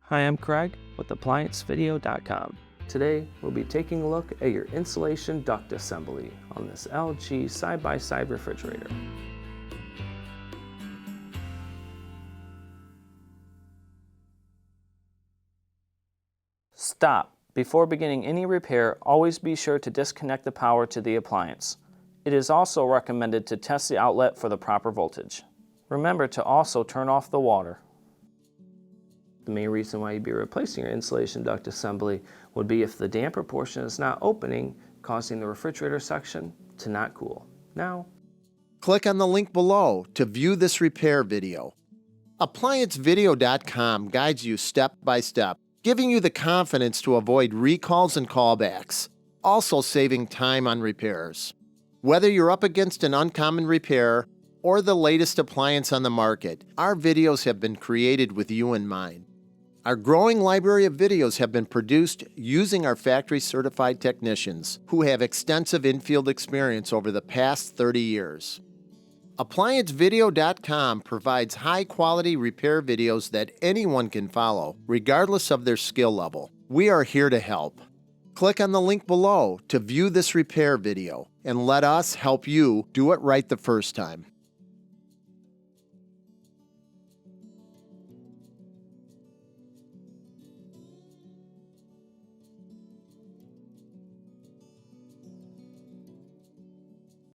Hi, I'm Craig with ApplianceVideo.com. Today, we'll be taking a look at your insulation duct assembly on this LG side-by-side refrigerator. Stop. Before beginning any repair, always be sure to disconnect the power to the appliance. It is also recommended to test the outlet for the proper voltage. Remember to also turn off the water. The main reason why you'd be replacing your insulation duct assembly would be if the damper portion is not opening, causing the refrigerator section to not cool. Now, click on the link below to view this repair video. ApplianceVideo.com guides you step by step, giving you the confidence to avoid recalls and callbacks, also saving time on repairs. Whether you're up against an uncommon repair or the latest appliance on the market, our videos have been created with you in mind. Our growing library of videos have been produced using our factory-certified technicians who have extensive infield experience over the past 30 years. ApplianceVideo.com provides high-quality repair videos that anyone can follow, regardless of their skill level. We are here to help. Click on the link below to view this repair video and let us help you do it right the first time.